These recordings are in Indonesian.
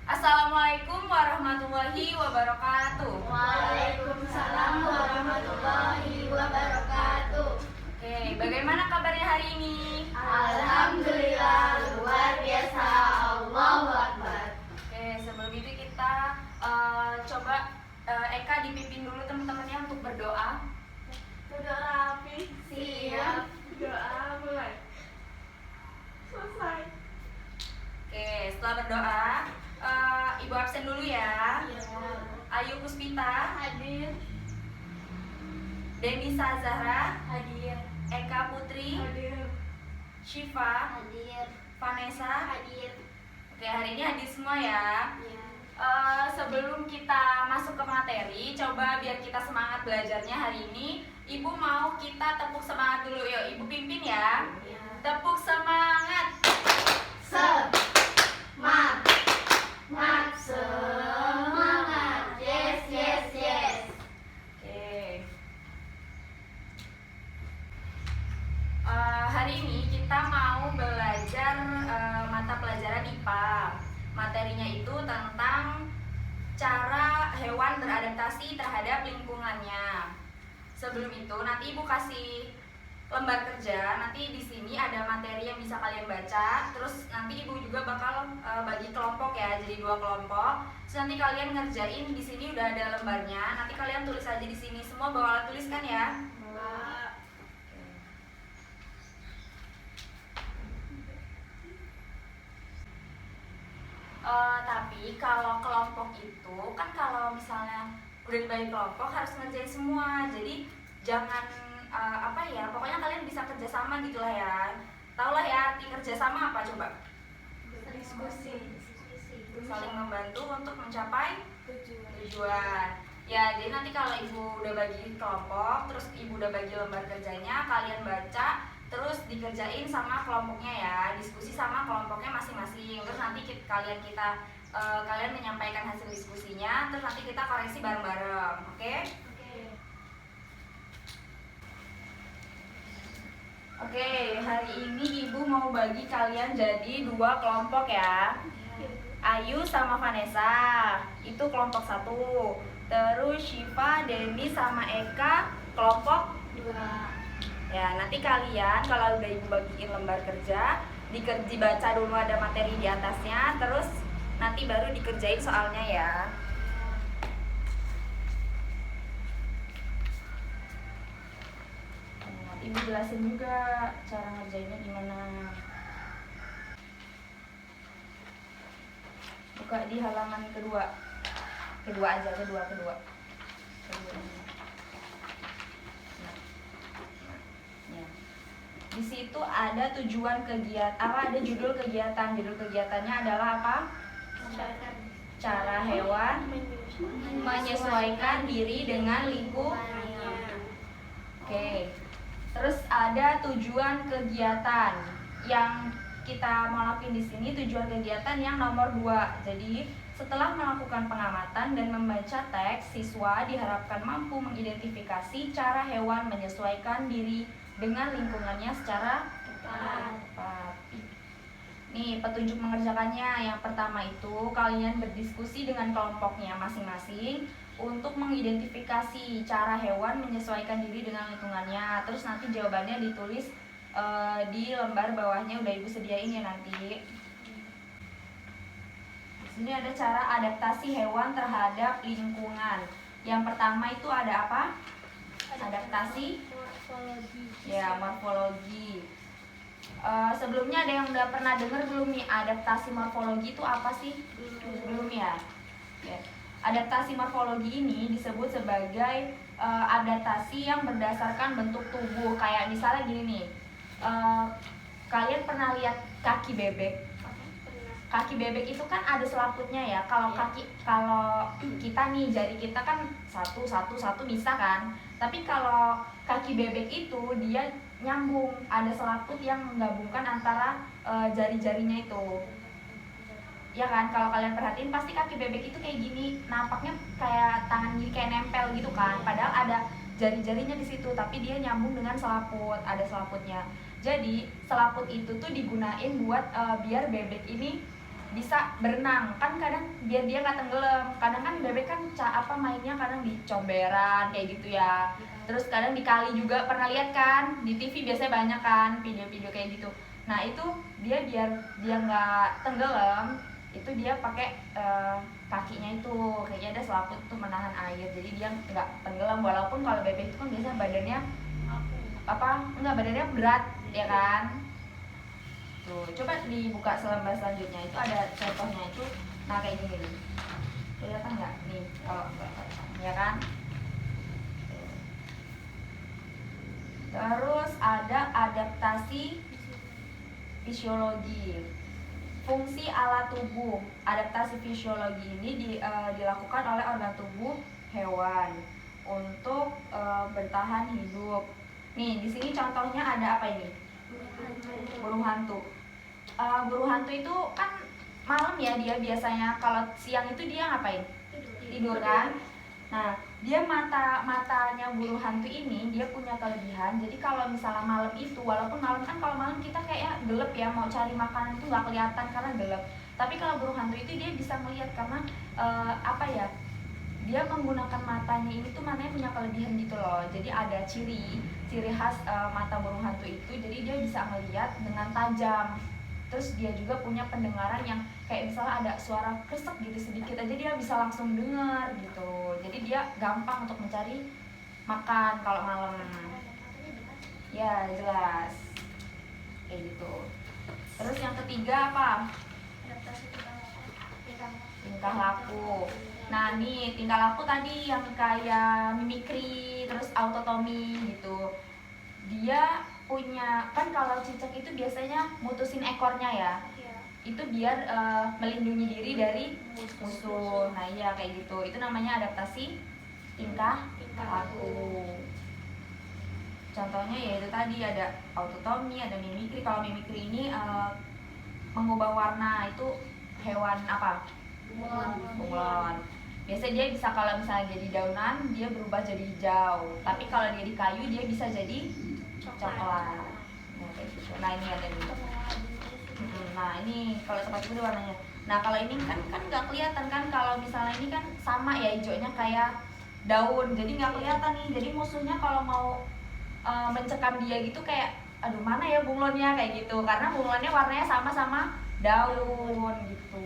Assalamualaikum warahmatullahi wabarakatuh. Waalaikumsalam warahmatullahi wabarakatuh. Oke, bagaimana kabarnya hari ini? Alhamdulillah, luar biasa. Allahu Akbar. Oke, sebelum itu kita coba Eka dipimpin dulu teman-temannya untuk berdoa. Berdoa rapi. Siap. Doa mulai. Selesai. Oke, setelah berdoa, Ibu absen dulu ya. Ayu Puspita, Hadir. Denisa Zahra, Hadir. Eka Putri, Hadir. Syifa, Hadir. Vanessa. Hadir. Oke, hari ini hadir semua ya. Sebelum kita masuk ke materi, coba biar kita semangat belajarnya hari ini, Ibu mau kita tepuk semangat dulu. Yuk, Ibu pimpin ya. Tepuk semangat. Semangat. Semangat. Yes, yes, yes. Oke. Hari ini kita mau belajar mata pelajaran IPA. Materinya itu tentang cara hewan beradaptasi terhadap lingkungannya. Sebelum itu nanti Ibu kasih lembar kerja. Nanti di sini ada materi yang bisa kalian baca. Terus nanti Ibu juga bakal bagi kelompok ya, jadi 2 kelompok. Terus nanti kalian ngerjain di sini udah ada lembarnya. Nanti kalian tulis aja di sini. Semua bawa alat tulis kan ya? Tapi kalau kelompok itu kan kalau misalnya udah dibagi kelompok harus ngerjain semua. Jadi jangan pokoknya kalian bisa kerjasama gitulah ya. Taulah ya arti kerjasama apa coba? Diskusi. Saling membantu untuk mencapai tujuan. Ya, jadi nanti kalau Ibu udah bagi kelompok, terus Ibu udah bagi lembar kerjanya, kalian baca, terus dikerjain sama kelompoknya ya, diskusi sama kelompoknya masing-masing. Terus nanti kalian menyampaikan hasil diskusinya, terus nanti kita koreksi bareng-bareng, oke? Oke, hari ini Ibu mau bagi kalian jadi 2 kelompok ya. Ayu sama Vanessa, itu kelompok 1. Terus Syifa, Denny sama Eka kelompok 2. Ya, nanti kalian kalau udah Ibu bagiin lembar kerja, dibaca dulu ada materi di atasnya, terus nanti baru dikerjain soalnya ya. Ibu jelasin juga cara ngerjainnya gimana. Buka di halaman kedua aja. Ya. Di situ ada tujuan kegiatan, ada judul kegiatan. Judul kegiatannya adalah apa? Cara hewan menyesuaikan diri dengan lingkungannya. Oke. Terus ada tujuan kegiatan yang kita mau lakuin di sini, tujuan kegiatan yang nomor 2. Jadi setelah melakukan pengamatan dan membaca teks, siswa diharapkan mampu mengidentifikasi cara hewan menyesuaikan diri dengan lingkungannya secara tepat. Nih, petunjuk mengerjakannya. Yang pertama itu kalian berdiskusi dengan kelompoknya masing-masing untuk mengidentifikasi cara hewan menyesuaikan diri dengan lingkungannya. Terus nanti jawabannya ditulis di lembar bawahnya, udah Ibu sediain ya nanti. Di sini ada cara adaptasi hewan terhadap lingkungan. Yang pertama itu ada apa? Adaptasi Morfologi. ya, morfologi. Sebelumnya ada yang udah pernah dengar belum nih adaptasi morfologi itu apa sih? Belum ya? Ya. Adaptasi morfologi ini disebut sebagai adaptasi yang berdasarkan bentuk tubuh. Kayak misalnya gini nih, kalian pernah lihat kaki bebek? Kaki bebek itu kan ada selaputnya ya. Kalau kita nih jari kita kan satu bisa kan. Tapi kalau kaki bebek itu dia nyambung, ada selaput yang menggabungkan antara jari-jarinya itu. Ya kan, kalau kalian perhatiin pasti kaki bebek itu kayak gini, nampaknya kayak tangan gini kayak nempel gitu kan. Padahal ada jari-jarinya di situ, tapi dia nyambung dengan selaput, ada selaputnya. Jadi selaput itu tuh digunain buat biar bebek ini bisa berenang. Kan kadang biar dia nggak tenggelam. Kadang kan bebek kan mainnya kadang di comberan kayak gitu ya. Terus kadang di kali juga, pernah lihat kan di TV biasanya banyak kan video-video kayak gitu. Nah itu dia biar dia nggak tenggelam, itu dia pakai kakinya itu kayaknya ada selaput tuh menahan air, jadi dia nggak tenggelam. Walaupun kalau bebek itu kan biasanya badannya badannya berat ya kan. Tuh coba dibuka selembar selanjutnya, itu ada contohnya itu. Nah kayak gini nih, kelihatan nggak nih kalau ya kan. Terus ada adaptasi fisiologi, fungsi alat tubuh. Adaptasi fisiologi ini dilakukan oleh organ tubuh hewan untuk bertahan hidup. Nih di sini contohnya ada apa ini? Burung hantu. Burung hantu itu kan malam ya dia biasanya. Kalau siang itu dia ngapain? Tidur kan? Nah, dia matanya burung hantu ini dia punya kelebihan. Jadi kalau misalnya malam itu, walaupun malam kan, kalau malam kita kayak gelap ya, mau cari makanan itu nggak kelihatan karena gelap. Tapi kalau burung hantu itu dia bisa melihat karena dia menggunakan matanya ini tuh, matanya punya kelebihan gitu loh. Jadi ada ciri khas mata burung hantu itu. Jadi dia bisa melihat dengan tajam. Terus dia juga punya pendengaran yang kayak misalnya ada suara kresek gitu sedikit aja dia bisa langsung dengar gitu. Jadi dia gampang untuk mencari makan kalau malam. Ya jelas kayak gitu. Terus yang ketiga apa? Tingkah laku. Nah nih tingkah laku tadi yang kayak mimikri terus autotomi gitu. Dia punya, kan kalau cicak itu biasanya mutusin ekornya ya, itu biar melindungi diri dari musuh. Nah iya kayak gitu, itu namanya adaptasi tingkah laku. Contohnya yaitu tadi ada autotomi, ada mimikri. Kalau mimikri ini mengubah warna, itu hewan apa? Bunglon. Biasanya dia bisa, kalau misalnya jadi daunan dia berubah jadi hijau, tapi kalau dia di kayu dia bisa jadi coklat. Nah kayak gitu. Nah ini ada nih. Nah ini kalau seperti itu warnanya. Nah kalau ini kan nggak kelihatan kan, kalau misalnya ini kan sama ya hijaunya kayak daun, jadi nggak kelihatan nih. Jadi musuhnya kalau mau mencekam dia gitu kayak, aduh mana ya bunglonnya kayak gitu, karena bunglonnya warnanya sama-sama daun gitu.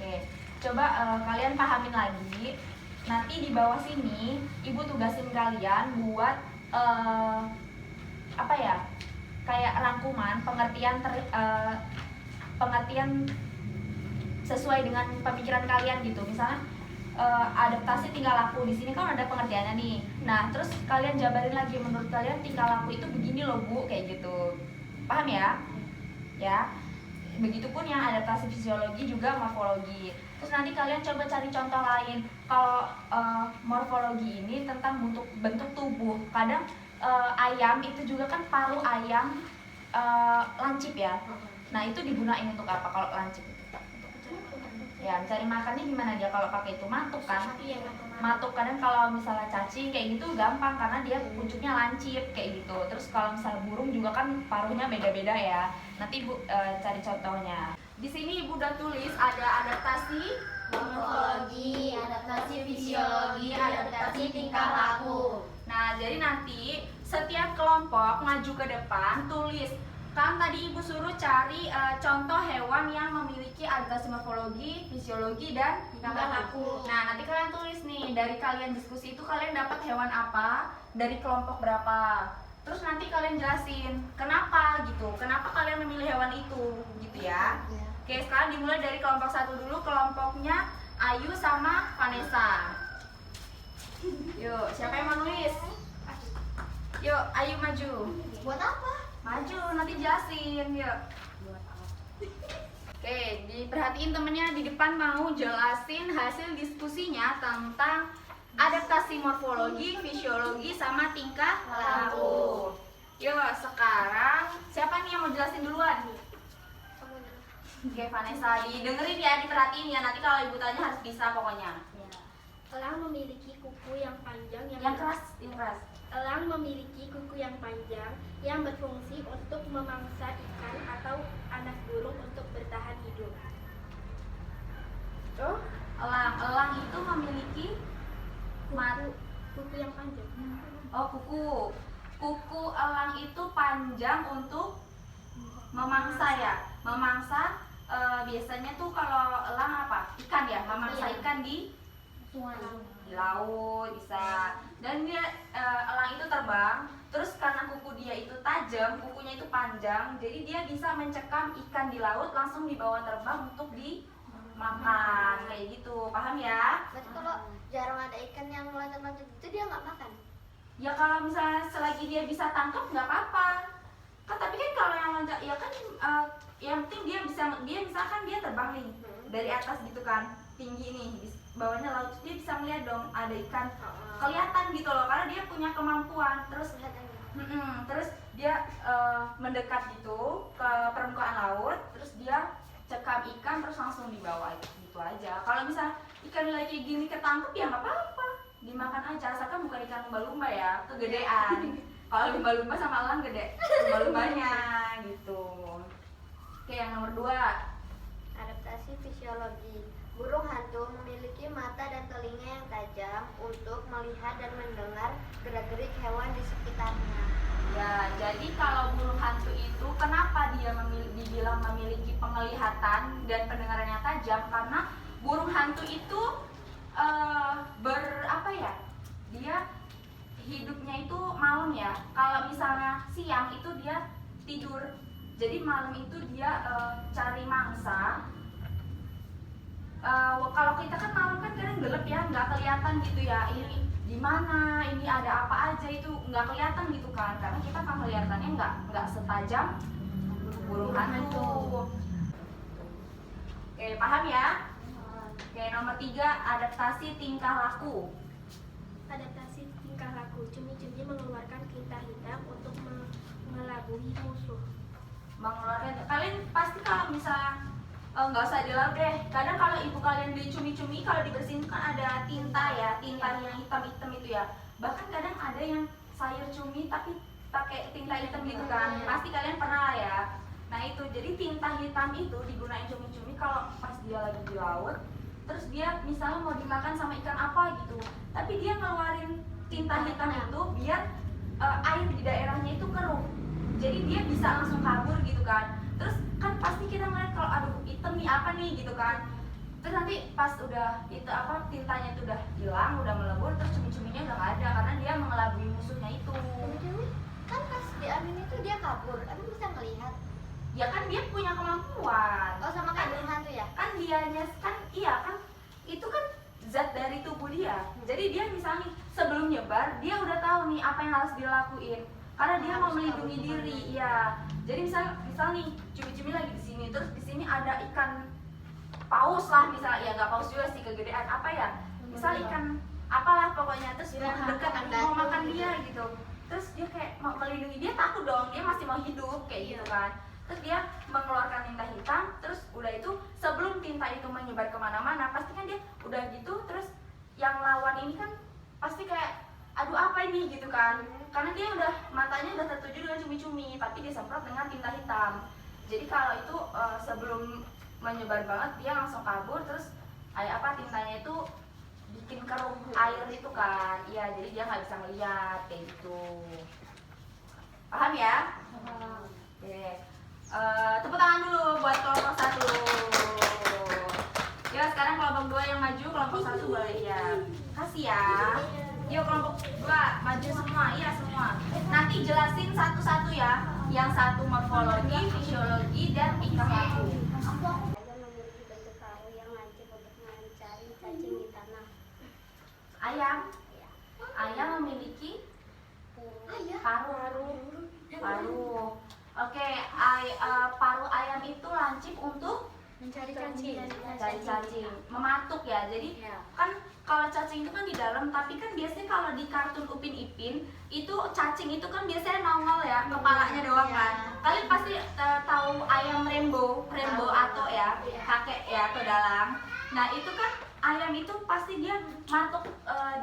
Oke, coba kalian pahamin lagi. Nanti di bawah sini ibu tugasin kalian buat kayak rangkuman pengertian pengertian sesuai dengan pemikiran kalian gitu. Misalnya adaptasi tingkah laku, di sini kan ada pengertiannya nih. Nah terus kalian jabarin lagi, menurut kalian tingkah laku itu begini loh bu, kayak gitu. Paham ya? Ya. Begitupun yang adaptasi fisiologi juga morfologi. Terus nanti kalian coba cari contoh lain. Kalau morfologi ini tentang bentuk tubuh. Kadang ayam itu juga kan paruh ayam lancip ya. Nah itu digunain untuk apa kalau lancip itu? Ya mencari makannya gimana dia kalau pakai itu? Matuk kan? Matuk. Kadang kalau misalnya cacing kayak gitu gampang karena dia pucuknya lancip kayak gitu. Terus kalau misalnya burung juga kan paruhnya beda-beda ya. Nanti ibu cari contohnya. Di sini ibu udah tulis ada adaptasi morfologi, adaptasi fisiologi, adaptasi tingkah laku. Nah jadi nanti setiap kelompok maju ke depan tulis. Kan tadi ibu suruh cari contoh hewan yang memiliki adaptasi morfologi, fisiologi, dan tingkah laku. Nah nanti kalian tulis nih, dari kalian diskusi itu kalian dapat hewan apa, dari kelompok berapa. Terus nanti kalian jelasin kenapa gitu, kenapa kalian memilih hewan itu gitu ya. Oke sekarang dimulai dari kelompok 1 dulu, kelompoknya Ayu sama Vanessa. Yuk siapa yang mau nulis? Yuk Ayu maju. Buat apa? Maju, nanti jelasin, yuk. Oke, diperhatiin temennya di depan mau jelasin hasil diskusinya tentang adaptasi morfologi, fisiologi, sama tingkah laku. Yuk, sekarang siapa nih yang mau jelasin duluan? Oke, Vanessa, didengerin ya, diperhatiin ya. Nanti kalau ibu tanya harus bisa pokoknya. Elang memiliki kuku yang panjang Yang keras. Elang memiliki kuku yang panjang yang berfungsi untuk memangsa ikan atau anak burung untuk bertahan hidup. Elang itu memiliki Kuku yang panjang. Kuku elang itu panjang untuk memangsa ya. Memangsa biasanya tuh kalau elang apa? Ikan ya, memangsa ikan di laut bisa. Dan dia elang itu terbang, terus karena kuku dia itu tajam, kukunya itu panjang, jadi dia bisa mencekam ikan di laut langsung dibawa terbang untuk dimakan kayak gitu. Paham ya? Berarti kalau jarang ada ikan yang loncat-loncat itu dia nggak makan? Ya kalau misalnya selagi dia bisa tangkap nggak apa-apa. Kan tapi kan kalau yang loncat ya kan yang penting dia misalkan dia terbang nih dari atas gitu kan, tinggi nih, bawahnya laut, dia bisa melihat dong ada ikan, kelihatan gitu loh karena dia punya kemampuan. Terus dia mendekat gitu ke permukaan laut, terus dia cekam ikan terus langsung dibawa gitu aja. Kalau misal ikan lagi gini ketangkep ya nggak apa-apa, dimakan aja asalkan bukan ikan lumba-lumba ya, kegedean. Kalau lumba-lumba sama elang gede lumba-lumbanya gitu. Oke, yang nomor 2. Adaptasi fisiologi. Burung hantu memiliki mata dan telinga yang tajam untuk melihat dan mendengar gerak-gerik hewan di sekitarnya. Ya, jadi kalau burung hantu itu kenapa dia dibilang memiliki penglihatan dan pendengaran yang tajam? Karena burung hantu itu dia hidupnya itu malam ya. Kalau misalnya siang itu dia tidur. Jadi malam itu dia cari mangsa. Kalau kita kan malam kan kadang gelap ya, nggak kelihatan gitu ya. Ini di mana, ini ada apa aja itu nggak kelihatan gitu kan. Karena kita penglihatannya nggak setajam burung hantu. Oke, paham ya? Oke, nomor 3, adaptasi tingkah laku. Adaptasi tingkah laku. Cumi-cumi mengeluarkan tinta hitam untuk mengelabui musuh. Kalian pasti kalau misalnya nggak usah di laut deh. Kadang kalau ibu kalian beli cumi-cumi, kalau dibersihin kan ada tinta ya, tinta yang hitam-hitam itu ya. Bahkan kadang ada yang sayur cumi tapi pakai tinta hitam gitu kan. Pasti kalian pernah lah ya. Nah itu, jadi tinta hitam itu digunain cumi-cumi kalau pas dia lagi di laut. Terus dia misalnya mau dimakan sama ikan apa gitu, tapi dia ngeluarin tinta hitam itu biar air di daerahnya itu keruh. Jadi dia bisa langsung kabur gitu kan. Terus kan pasti kita ngeliat kalau aduh hitam nih apa nih gitu kan. Terus nanti pas udah itu apa tintanya itu udah hilang, udah melebur, terus cumi-cuminya udah nggak ada karena dia mengelabui musuhnya itu. Cumi-cumi kan pas diamin itu dia kabur, emang bisa ngelihat? Ya kan dia punya kemampuan. Oh sama kayak burung hantu ya? Kan dianya kan iya kan itu kan zat dari tubuh dia. Jadi dia misalnya sebelum nyebar dia udah tahu nih apa yang harus dilakuin. Karena dia mau melindungi diri, ya. Jadi misal nih cumi-cumi lagi di sini, terus di sini ada ikan paus lah misalnya, ya nggak paus juga sih kegedean apa ya, misal ikan apalah pokoknya, terus mau dekat mau makan dia gitu, terus dia kayak mau melindungi, dia takut dong, dia masih mau hidup kayak gitu kan. Terus dia mengeluarkan tinta hitam, terus udah itu sebelum tinta itu menyebar kemana-mana, pasti kan dia udah gitu, terus yang lawan ini kan pasti kayak aduh apa ini gitu kan, karena dia udah matanya udah tertuju dengan cumi-cumi, tapi disemprot dengan tinta hitam. Jadi kalau itu sebelum menyebar banget dia langsung kabur, terus tintanya itu bikin keruh air itu kan, iya, jadi dia nggak bisa melihat kayak gitu. Paham ya? Oke. Tepuk tangan dulu buat kelompok 1. Ya sekarang kelompok 2 yang maju, kelompok 1 boleh ya. Kasih ya. Yuk kelompok 2 maju semua, iya semua. Nanti jelasin satu-satu ya. Yang satu morfologi, fisiologi, dan tingkah laku. Ayam memiliki bentuk paruh yang lancip untuk mencari cacing di tanah. Ayam memiliki paruh. Oke, paruh ayam itu lancip untuk Mencari cacing. Mematuk ya. Jadi kan kalau cacing itu kan di dalam, tapi kan biasanya kalau di kartun Upin Ipin itu cacing itu kan biasanya nongol ya, kepalanya doang kan. Kalian pasti tahu ayam Rainbow atau ya, kakek ya ke dalam. Nah itu kan ayam itu pasti dia matuk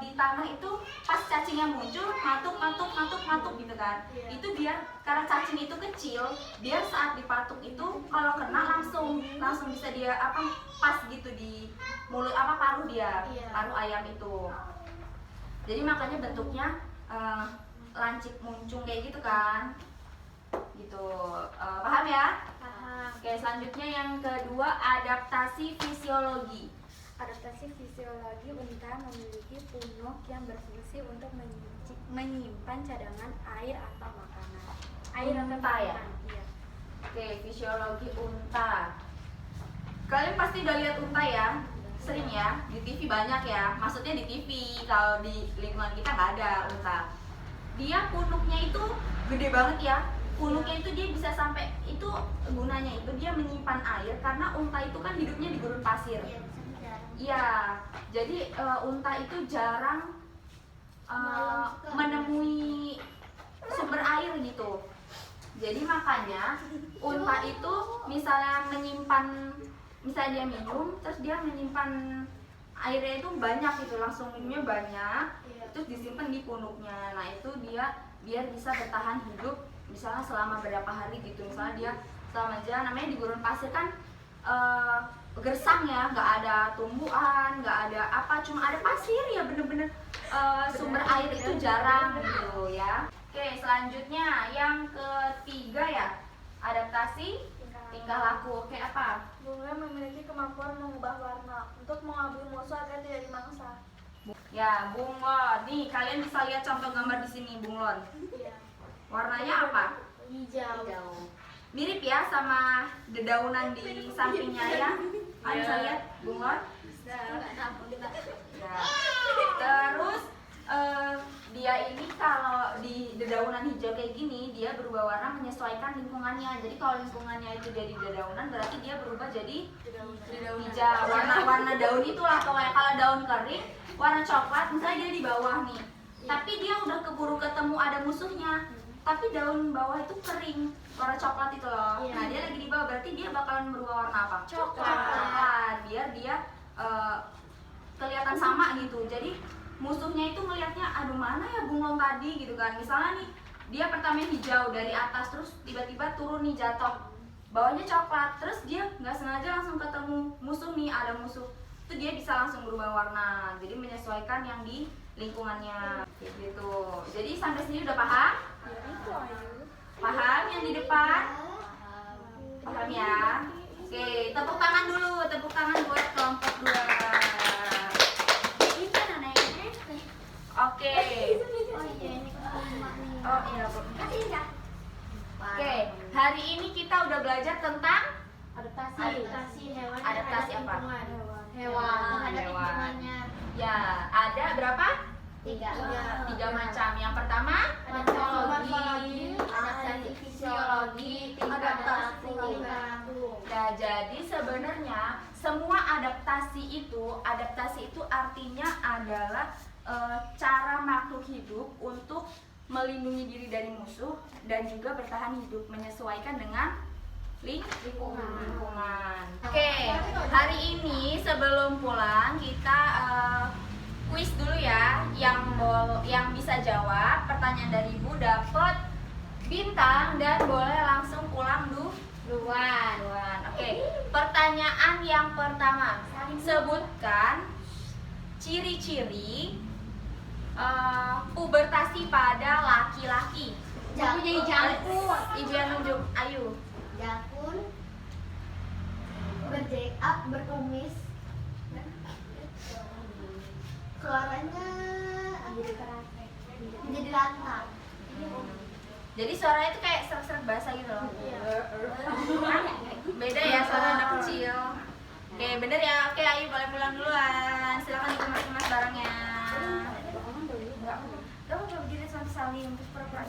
di tanah itu pas cacingnya muncul matuk gitu kan. Iya. Itu biar karena cacing itu kecil, biar saat dipatuk itu kalau kena langsung bisa dia pas gitu di mulut paruh dia, Iya. paruh ayam itu. Jadi makanya bentuknya lancip muncung kayak gitu kan. Gitu. Paham ya? Paham. Oke, selanjutnya yang kedua, adaptasi fisiologi. Adaptasi fisiologi unta memiliki punuk yang berfungsi untuk menyimpan cadangan air atau makanan. Unta ya? Iya. Oke, fisiologi unta. Kalian pasti udah lihat unta ya? Sering ya? Di TV banyak ya? Maksudnya di TV, kalau di lingkungan kita nggak ada unta. Dia punuknya itu gede banget ya. Punuknya itu dia bisa sampai, itu gunanya itu dia menyimpan air karena unta itu kan hidupnya di gurun pasir. Iya, di sana jarang. Iya, jadi unta itu jarang menemui sumber air gitu. Jadi makanya unta itu misalnya misalnya dia minum, terus dia menyimpan airnya itu banyak gitu, langsung minumnya banyak, Iya. terus disimpan di punuknya. Nah itu dia biar bisa bertahan hidup, misalnya selama berapa hari gitu. Misalnya dia selama aja, namanya di gurun pasir kan gersang ya, nggak ada tumbuhan, nggak ada cuma ada pasir ya, bener-bener sumber air itu jarang gitu ya. Oke, selanjutnya yang ketiga ya, adaptasi tingkah laku. Oke, apa? Bunga memiliki kemampuan mengubah warna untuk mengelabui musuh agar tidak dimangsa. Ya, bunglon. Nih, kalian bisa lihat contoh gambar di sini, bunglon. Iya. Warnanya apa? Hijau. Mirip ya sama dedaunan di sampingnya ya. Kalian bisa lihat bunglon? Ya. Terus dia ini kalau di dedaunan hijau kayak gini, dia berubah warna menyesuaikan lingkungannya. Jadi kalau lingkungannya itu jadi dedaunan, berarti dia berubah jadi hijau. Warna daun itulah, kalau daun kering warna coklat, misalnya dia di bawah nih. Tapi dia udah keburu ketemu ada musuhnya. Tapi daun bawah itu kering, warna coklat itu loh. Iya. Nah, dia lagi di bawah, berarti dia bakalan berubah warna apa? Coklat. Biar dia kelihatan sama gitu. Jadi musuhnya itu ngelihatnya, aduh mana ya bunglon tadi gitu kan. Misalnya nih, dia pertama hijau dari atas, terus tiba-tiba turun nih jatuh, bawahnya coklat, terus dia nggak sengaja langsung ketemu musuh nih, ada musuh, itu dia bisa langsung berubah warna. Jadi menyesuaikan yang di lingkungannya gitu. Jadi sampai sini udah paham? Ya itu Ayu. Paham yang di depan? Paham ya? Oke, tepuk tangan dulu, tepuk tangan buat kelompok 2. Oke. Oh iya, ini kelima nih. Oh iya, Bu. Oke, hari ini kita udah belajar tentang Adaptasi hewan Adaptasi terhadap apa? lingkungan. Hewan terhadap Hewan. lingkungannya. ya, ada berapa? Tiga. Tiga macam. Yang pertama, Morfologi, adaptasi fisiologi, Adaptasi tingkah laku. ya jadi sebenarnya semua adaptasi itu artinya adalah cara makhluk hidup untuk melindungi diri dari musuh dan juga bertahan hidup menyesuaikan dengan lingkungan. Oke, hari ini sebelum pulang kita kuis dulu ya. Yang bisa jawab pertanyaan dari Ibu dapat bintang dan boleh langsung pulang duluan. Oke, pertanyaan yang pertama, sebutkan ciri-ciri pubertasi pada laki-laki. Mempunyai jangkut. Ibu yang nunjuk, ayo. Jakun, berjake-up, berkumis, suaranya menjadi lantang. Jadi suaranya itu kayak serak-serak bahasa gitu loh. Iya. Beda ya suara anak kecil. Oke, bener ya. Oke, ayo boleh pulang duluan. Silakan dikemas-kemas barangnya. Kamu udah berdiri sampai saling terus pura-pura.